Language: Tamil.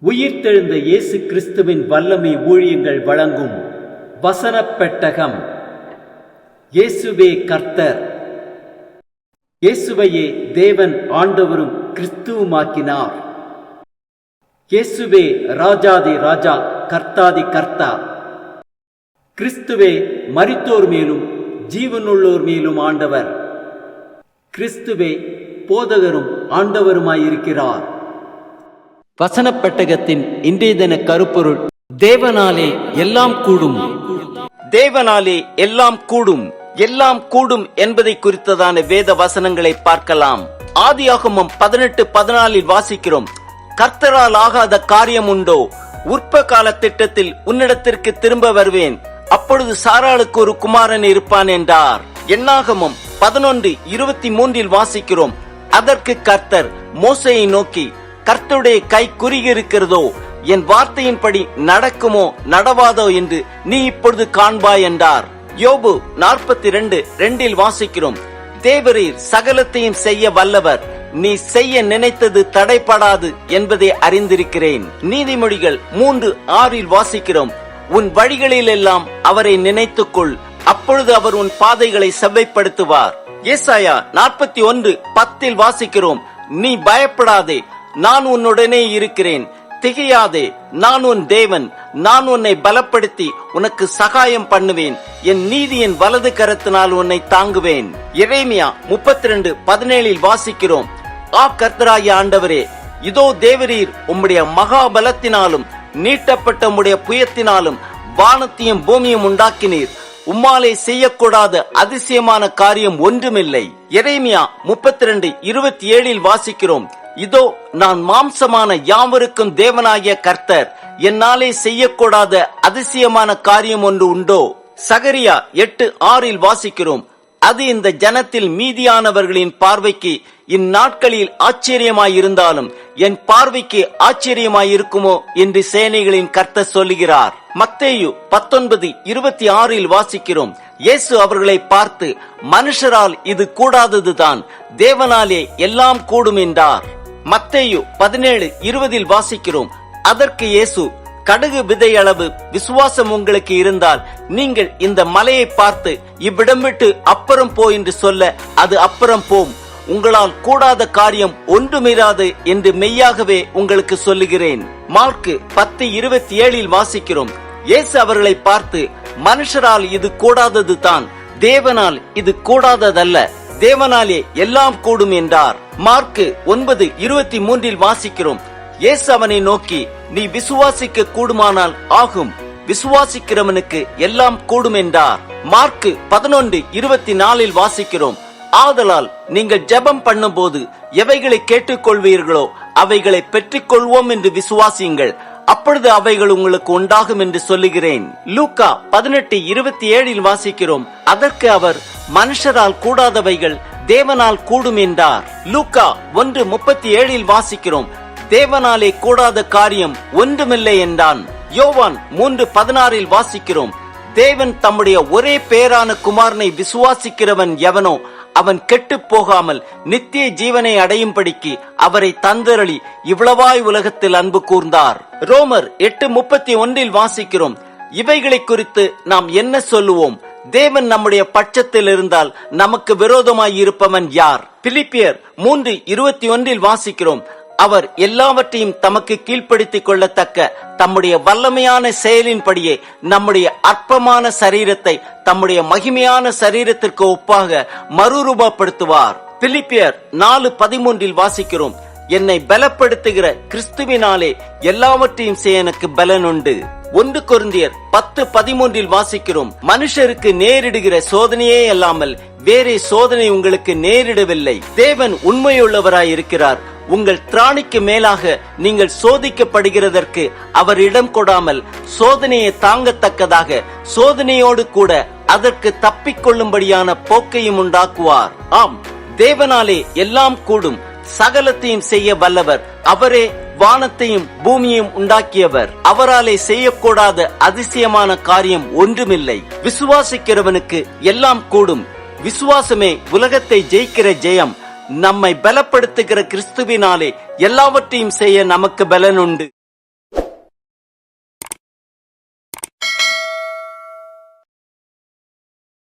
உயிர்த்தெழுந்த இயேசு கிறிஸ்துவின் வல்லமை ஊழியங்கள் வழங்கும் வசனப் பெட்டகம். இயேசுவே கர்த்தர். இயேசுவையே தேவன் ஆண்டவரும் கிறிஸ்துவுமாக்கினார். இயேசுவே ராஜாதி ராஜா, கர்த்தாதி கர்த்தா. கிறிஸ்துவே மரித்தோர் மேலும் ஜீவனுள்ளோர் மேலும் ஆண்டவர். கிறிஸ்துவே போதகரும் ஆண்டவருமாயிருக்கிறார். வசனப் பெட்டகத்தின் இன்றைய தின கருப்பொருள்: தேவனாலே எல்லாம் கூடும். தேவனாலே எல்லாம் கூடும். எல்லாம் கூடும் என்பதை குறித்ததான வேத வசனங்களை பார்க்கலாம். ஆதியாகமம் 18:14 வாசிக்கிறோம்: கர்த்தரால் ஆகாத காரியம் உண்டோ? உற்ப கால திட்டத்தில் உன்னிடத்திற்கு திரும்ப வருவேன், அப்பொழுது சாராளுக்கு ஒரு குமாரன் இருப்பான் என்றார். என்னாகமம் 11:23 வாசிக்கிறோம்: அதற்கு கர்த்தர் மோசேயை நோக்கி, கர்த்தருடைய கை குறுகியிருக்கிறதோ, என் வார்த்தையின்படி நடக்குமோ நடவாதோ என்று நீ இப்பொழுது காண்பாய் என்றார். யோபு 42:2 வாசிக்கிறோம்: தேவரீர் சகலத்தையும் செய்ய வல்லவர், நீ செய்ய நினைத்தது தடைப்படாது என்பதை அறிந்திருக்கிறேன். நீதிமொழிகள் 3:6 வாசிக்கிறோம்: உன் வழிகளில் எல்லாம் அவரை நினைத்துக்கொள், அப்பொழுது அவர் உன் பாதைகளை செவ்வைப்படுத்துவார். ஏசாயா 41:10 வாசிக்கிறோம்: நீ பயப்படாதே, நான் உன்னுடனே இருக்கிறேன், திகையாதே, நான் உன் தேவன், நான் உன்னை பலப்படுத்தி உனக்கு சகாயம் பண்ணுவேன், என் நீதியின் வலது கரத்தினால் உன்னை தாங்குவேன். எரேமியா 32:17 வாசிக்கிறோம்: ஆ கர்த்தராகிய ஆண்டவரே, இதோ தேவரீர் உம்முடைய மகாபலத்தினாலும் நீட்டப்பட்ட உம்முடைய புயத்தினாலும் வானத்தையும் பூமியும் உண்டாக்கினீர், உம்மாலே செய்யக்கூடாத அதிசயமான காரியம் ஒன்றுமில்லை. எரேமியா 32:27 வாசிக்கிறோம்: இதோ நான் மாம்சமான யாவருக்கும் தேவனாகிய கர்த்தர், என்னாலே செய்யக்கூடாத அதிசயமான காரியம் ஒன்று உண்டோ? சகரியா 8:6 வாசிக்கிறோம்: அது இந்த ஜனத்தில் மீதியானவர்களின் பார்வைக்கு இந்நாட்களில் ஆச்சரியமாயிருந்தாலும் என் பார்வைக்கு ஆச்சரியமாயிருக்குமோ என்று சேனைகளின் கர்த்தர் சொல்லுகிறார். மத்தேயு 19:26 வாசிக்கிறோம்: இயேசு அவர்களை பார்த்து, மனுஷரால் இது கூடாததுதான், தேவனாலே எல்லாம் கூடும் என்றார். மத்தேயு 17:20 வாசிக்கிறோம்: அதற்கு இயேசு, கடுகு விதை அளவு விசுவாசம் உங்களுக்கு இருந்தால் நீங்கள் இந்த மலையை பார்த்து இவ்விடம் விட்டு அப்புறம் போ என்று சொல்ல அது அப்புறம் போம், உங்களால் கூடாத காரியம் ஒன்றுமிராது என்று மெய்யாகவே உங்களுக்கு சொல்லுகிறேன். மார்க்கு 10:27 வாசிக்கிறோம்: இயேசு அவர்களை பார்த்து, மனுஷரால் இது கூடாதது தான், தேவனால் இது கூடாததல்ல, தேவனாலே எல்லாம் கூடும் என்றார். மார்க்கு 9:23 வாசிக்கிறோம்: இயேசு அவனை நோக்கி, நீ விசுவாசிக்க கூடுமானால் ஆகும், விசுவாசிக்கிறவனுக்கு எல்லாம் கூடும் என்றார். மார்க்கு 11:24 வாசிக்கிறோம்: ஆதலால் நீங்கள் ஜெபம் பண்ணும் போது எவைகளை கேட்டுக்கொள்வீர்களோ அவைகளை பெற்றுக் கொள்வோம் என்று விசுவாசியுங்கள், அப்பொழுது அவைகள் உங்களுக்கு உண்டாகும் என்று சொல்லுகிறேன். லூக்கா 18:27 வாசிக்கிறோம்: அதற்கு அவர், மனுஷரால் கூடாதவைகள் தேவனால் கூடும் என்றார். லூக்கா 1:37 வாசிக்கிறோம்: தேவனாலே கூடாத காரியம் ஒன்றுமில்லை என்றான். யோவான் 3:16 வாசிக்கிறோம்: தேவன் தம்முடைய ஒரே பேரான குமாரனை விசுவாசிக்கிறவன் எவனோ அவன் கெட்டு போகாமல் நித்திய ஜீவனை அடையும்படிக்கு அவரை தந்தரளி இவ்வளவாய் உலகத்தில் அன்பு கூர்ந்தார். ரோமர் 8:31 வாசிக்கிறோம்: இவைகளை குறித்து நாம் என்ன சொல்லுவோம்? தேவன் நம்முடைய பட்சத்தில் இருந்தால் நமக்கு விரோதமாய் இருப்பவன் யார்? பிலிப்பியர் 3:21 வாசிக்கிறோம்: அவர் எல்லாவற்றையும் தமக்கு கீழ்ப்படுத்திக் கொள்ளத்தக்க தம்முடைய வல்லமையான செயலின்படியே நம்முடைய அற்பமான சரீரத்தை தம்முடைய மகிமையான சரீரத்திற்கு ஒப்பாக மறுரூபப்படுத்துவார். பிலிப்பியர் 4:13 வாசிக்கிறோம்: என்னை பலப்படுத்துகிற கிறிஸ்துவினாலே எல்லாவற்றையும் செய்ய எனக்கு பலன் உண்டு. 1 கொரிந்தியர் 10:13 வாசிக்கிறோம்: மனுஷருக்கு நேரிடுகிற சோதனையே அல்லாமல் வேறே சோதனை உங்களுக்கு நேரிடவில்லை. தேவன் உண்மையுள்ளவராய் இருக்கிறார். உங்கள் திராணிக்கு மேலாக நீங்கள் சோதிக்கப்படுகிறதற்கு அவர் இடம் கொடாமல் சோதனையை தாங்கத்தக்கதாக சோதனையோடு கூட அதற்கு தப்பிக்கொள்ளும்படியான போக்கையும் உண்டாக்குவார். ஆம், தேவனாலே எல்லாம் கூடும், சகலத்தையும் செய்ய வல்லவர் அவரே. வானத்தையும் பூமியையும் உண்டாக்கியவர். அவராலே செய்யக்கூடாத அதிசயமான காரியம் ஒன்றுமில்லை. விசுவாசிக்கிறவனுக்கு எல்லாம் கூடும். விசுவாசமே உலகத்தை ஜெயிக்கிற ஜெயம். நம்மை பலப்படுத்துகிற கிறிஸ்துவினாலே எல்லாவற்றையும் செய்ய நமக்கு பலன் உண்டு.